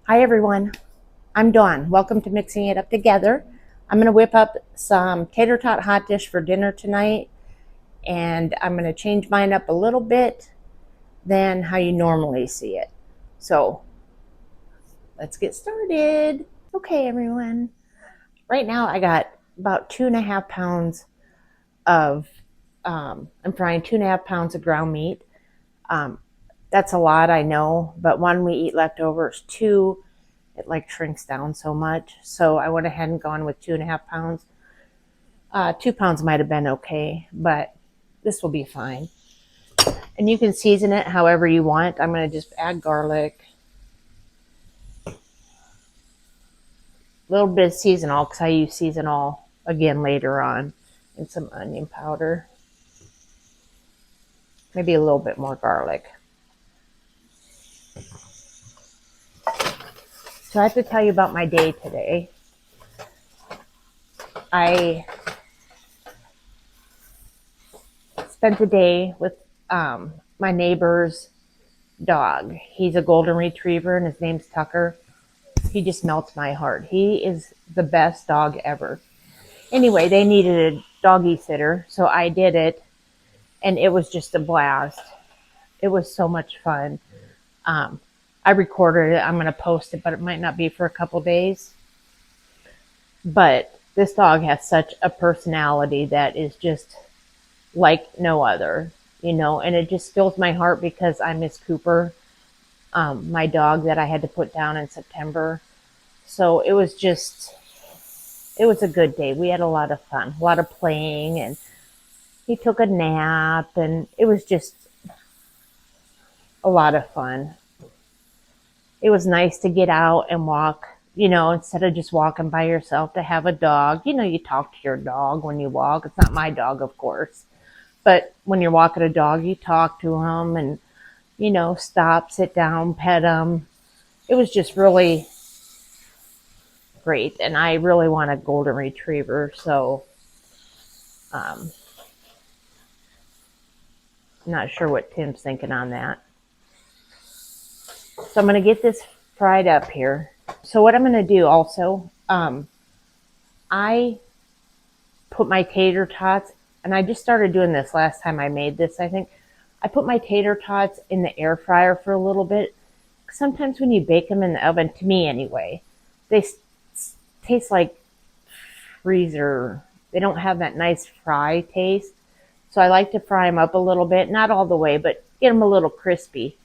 Hi everyone, I'm Dawn. Welcome to Mixing It Up Together. I'm going to whip up some tater tot hot dish for dinner tonight, and I'm going to change mine up a little bit than how you normally see it. So let's get started. Okay everyone, right now I got about 2.5 pounds of, I'm frying 2.5 pounds of ground meat. Um, that's a lot, I know, but one, we eat leftovers. Two, it like shrinks down so much. So I went ahead and gone with 2.5 pounds. 2 pounds might have been okay, but this will be fine. And you can season it however you want. I'm going to just add garlic, a little bit of seasonal because I use seasonal again later on, and some onion powder, maybe a little bit more garlic. So I have to tell you about my day today. I spent the day with my neighbor's dog. He's a golden retriever and his name's Tucker. He just melts my heart. He is the best dog ever. Anyway, they needed a doggy sitter, so I did it, and it was just a blast. It was so much fun. I recorded it. I'm going to post it, but it might not be for a couple days. But this dog has such a personality that is just like no other, and it just fills my heart because I miss Cooper, my dog that I had to put down in September. So it was a good day. We had a lot of fun, a lot of playing, and he took a nap, and it was just a lot of fun. It was nice to get out and walk, instead of just walking by yourself, to have a dog. You talk to your dog when you walk. It's not my dog, of course. But when you're walking a dog, you talk to him and, stop, sit down, pet him. It was just really great. And I really want a golden retriever. So I'm not sure what Tim's thinking on that. So I'm going to get this fried up here. So what I'm going to do also, I put my tater tots, and I just started doing this last time I made this, I think. I put my tater tots in the air fryer for a little bit. Sometimes when you bake them in the oven, to me anyway, they taste like freezer. They don't have that nice fry taste. So I like to fry them up a little bit, not all the way, but get them a little crispy,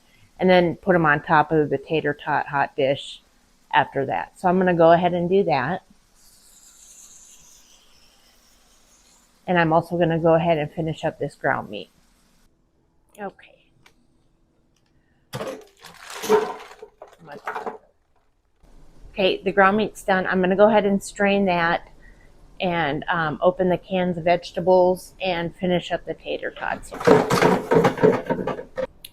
and then put them on top of the tater tot hot dish after that. So I'm going to go ahead and do that. And I'm also going to go ahead and finish up this ground meat. Okay. Okay, the ground meat's done. I'm going to go ahead and strain that and open the cans of vegetables and finish up the tater tots.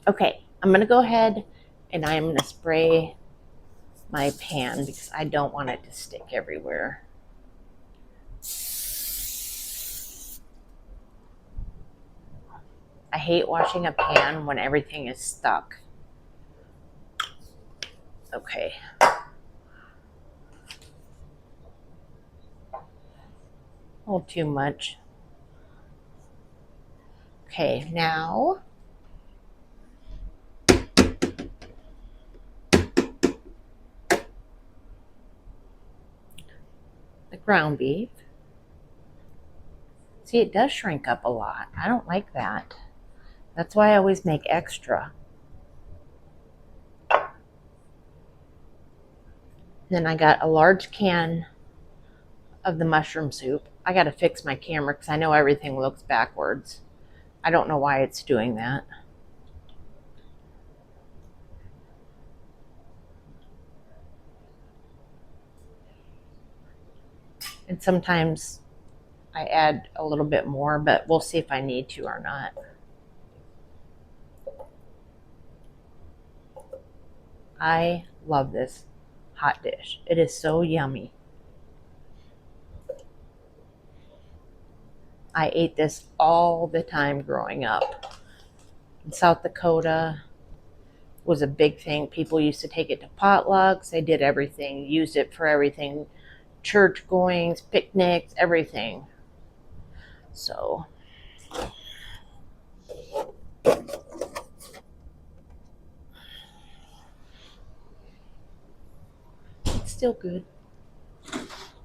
Okay, I'm going to go ahead and I'm going to spray my pan because I don't want it to stick everywhere. I hate washing a pan when everything is stuck. Okay. A little too much. Okay, now the ground beef. See, it does shrink up a lot. I don't like that. That's why I always make extra. Then I got a large can of the mushroom soup. I got to fix my camera because I know everything looks backwards. I don't know why it's doing that. And sometimes I add a little bit more, but we'll see if I need to or not. I love this hot dish. It is so yummy. I ate this all the time growing up. In South Dakota, was a big thing. People used to take it to potlucks. They did everything, used it for everything, church goings, picnics, everything. So it's still good.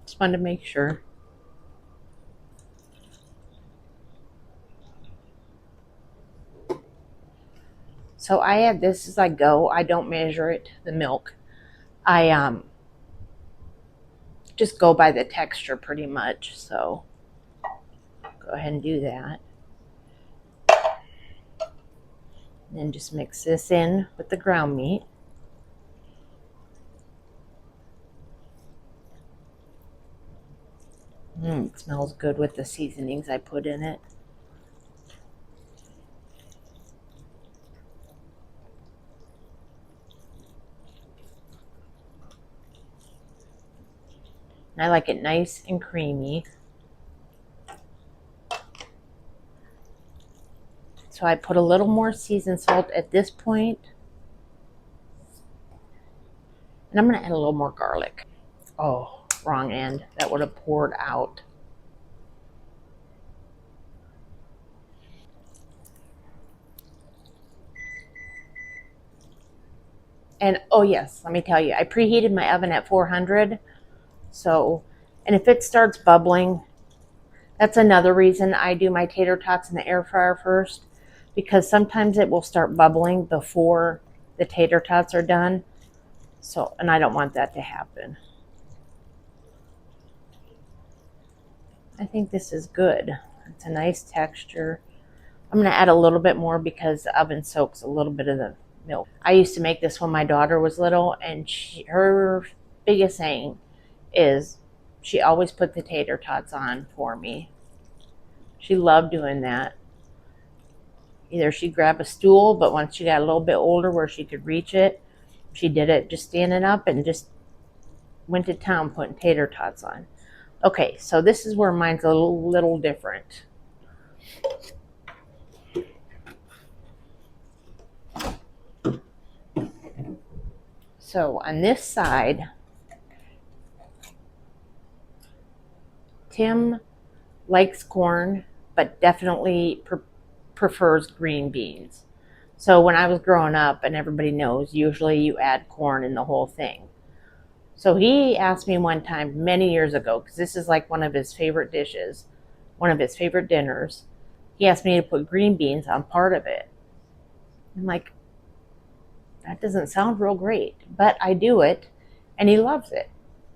Just wanted to make sure. So I add this as I go. I don't measure it, the milk. I just go by the texture pretty much. So go ahead and do that. And then just mix this in with the ground meat. It smells good with the seasonings I put in it. And I like it nice and creamy. So I put a little more seasoned salt at this point. And I'm going to add a little more garlic. Oh, wrong end. That would have poured out. And oh yes, let me tell you, I preheated my oven at 400. So, and if it starts bubbling, that's another reason I do my tater tots in the air fryer first, because sometimes it will start bubbling before the tater tots are done. So, and I don't want that to happen. I think this is good. It's a nice texture. I'm going to add a little bit more because the oven soaks a little bit of the milk. I used to make this when my daughter was little, and her biggest thing is she always put the tater tots on for me. She loved doing that. Either she'd grab a stool, but once she got a little bit older where she could reach it, she did it just standing up and just went to town putting tater tots on. Okay, so this is where mine's a little different. So on this side, Tim likes corn, but definitely prefers green beans. So when I was growing up, and everybody knows, usually you add corn in the whole thing. So he asked me one time many years ago, because this is like one of his favorite dishes, one of his favorite dinners. He asked me to put green beans on part of it. I'm like, that doesn't sound real great, but I do it, and he loves it.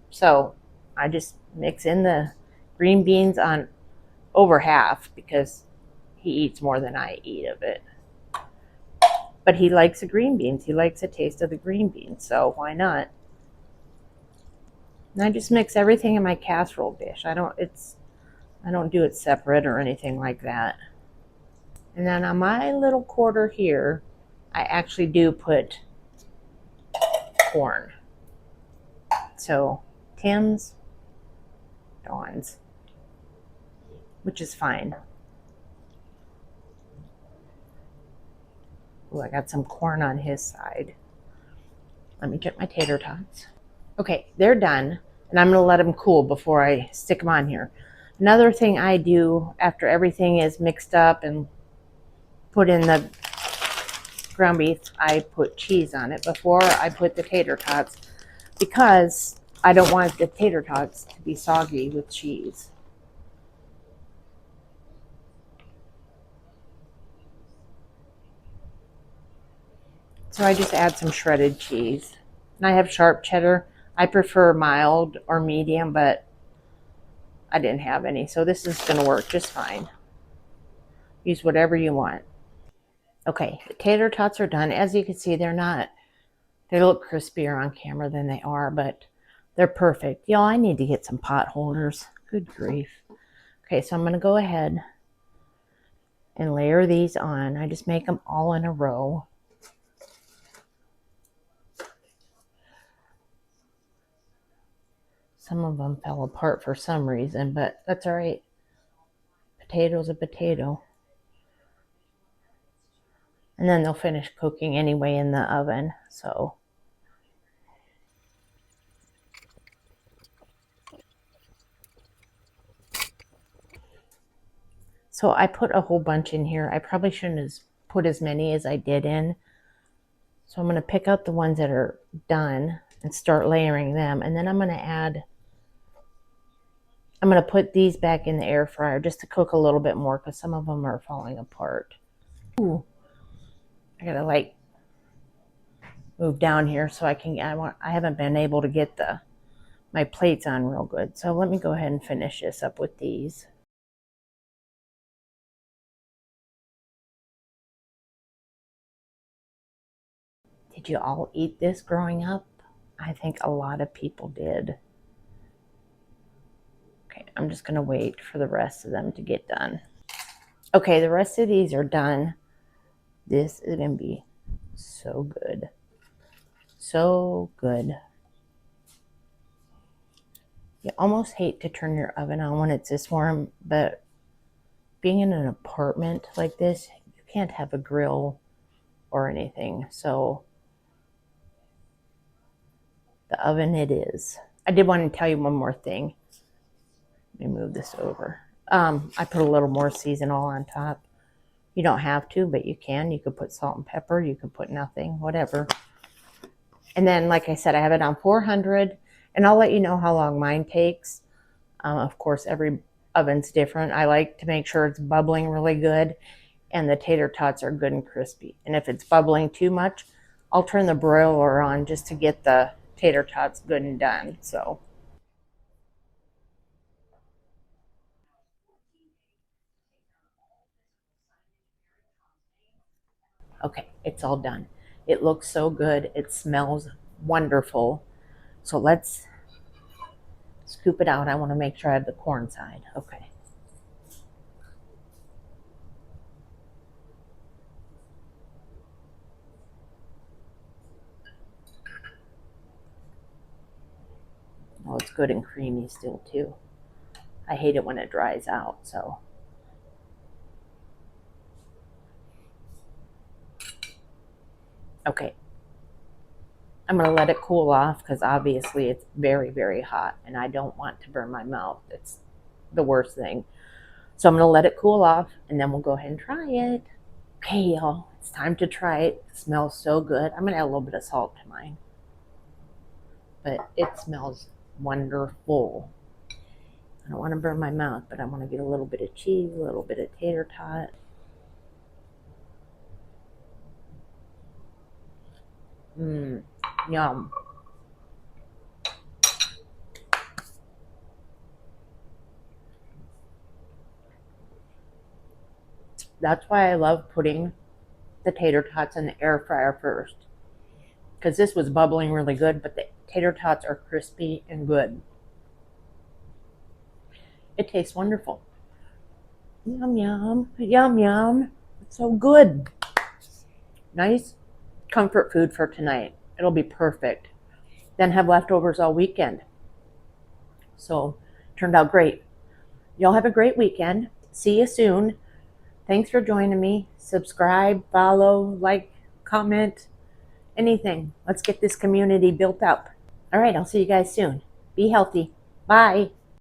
So I just mix in the green beans on over half because he eats more than I eat of it. But he likes the green beans. He likes the taste of the green beans, so why not? And I just mix everything in my casserole dish. I don't do it separate or anything like that. And then on my little quarter here, I actually do put corn. So Tim's, Dawn's, which is fine. Oh, I got some corn on his side. Let me get my tater tots. Okay, they're done, and I'm going to let them cool before I stick them on here. Another thing I do after everything is mixed up and put in the ground beef, I put cheese on it before I put the tater tots, because I don't want the tater tots to be soggy with cheese. So I just add some shredded cheese. And I have sharp cheddar. I prefer mild or medium, but I didn't have any. So this is going to work just fine. Use whatever you want. Okay, the tater tots are done. As you can see, they look crispier on camera than they are, but they're perfect. Y'all, I need to get some pot holders. Good grief. Okay, so I'm going to go ahead and layer these on. I just make them all in a row. Some of them fell apart for some reason, but that's all right. Potato's a potato. And And then they'll finish cooking anyway in the oven. So I put a whole bunch in here. I probably shouldn't have put as many as I did in. So I'm going to pick out the ones that are done and start layering them. And then I'm going to put these back in the air fryer just to cook a little bit more because some of them are falling apart. Ooh, I got to like move down here so I haven't been able to get my plates on real good. So let me go ahead and finish this up with these. Did you all eat this growing up? I think a lot of people did. Okay, I'm just going to wait for the rest of them to get done. Okay, the rest of these are done. This is going to be so good. So good. You almost hate to turn your oven on when it's this warm, but being in an apartment like this, you can't have a grill or anything. So the oven it is. I did want to tell you one more thing. Let me move this over. I put a little more seasonal on top. You don't have to, but you can. You could put salt and pepper. You could put nothing, whatever. And then, like I said, I have it on 400, and I'll let you know how long mine takes. Of course, every oven's different. I like to make sure it's bubbling really good, and the tater tots are good and crispy. And if it's bubbling too much, I'll turn the broiler on just to get the tater tots good and done. So. Okay, it's all done. It looks so good. It smells wonderful. So let's scoop it out. I want to make sure I have the corn side. Okay. Oh, it's good and creamy still too. I hate it when it dries out, so. Okay. I'm going to let it cool off because obviously it's very, very hot and I don't want to burn my mouth. It's the worst thing. So I'm going to let it cool off and then we'll go ahead and try it. Okay, y'all, it's time to try it. It smells so good. I'm going to add a little bit of salt to mine. But it smells wonderful. I don't want to burn my mouth, but I want to get a little bit of cheese, a little bit of tater tot. Yum. That's why I love putting the tater tots in the air fryer first. Because this was bubbling really good, but the tater tots are crispy and good. It tastes wonderful. Yum, yum, yum, yum. It's so good. Nice comfort food for tonight. It'll be perfect. Then have leftovers all weekend. So, turned out great. Y'all have a great weekend. See you soon. Thanks for joining me. Subscribe, follow, like, comment, anything. Let's get this community built up. All right, I'll see you guys soon. Be healthy. Bye.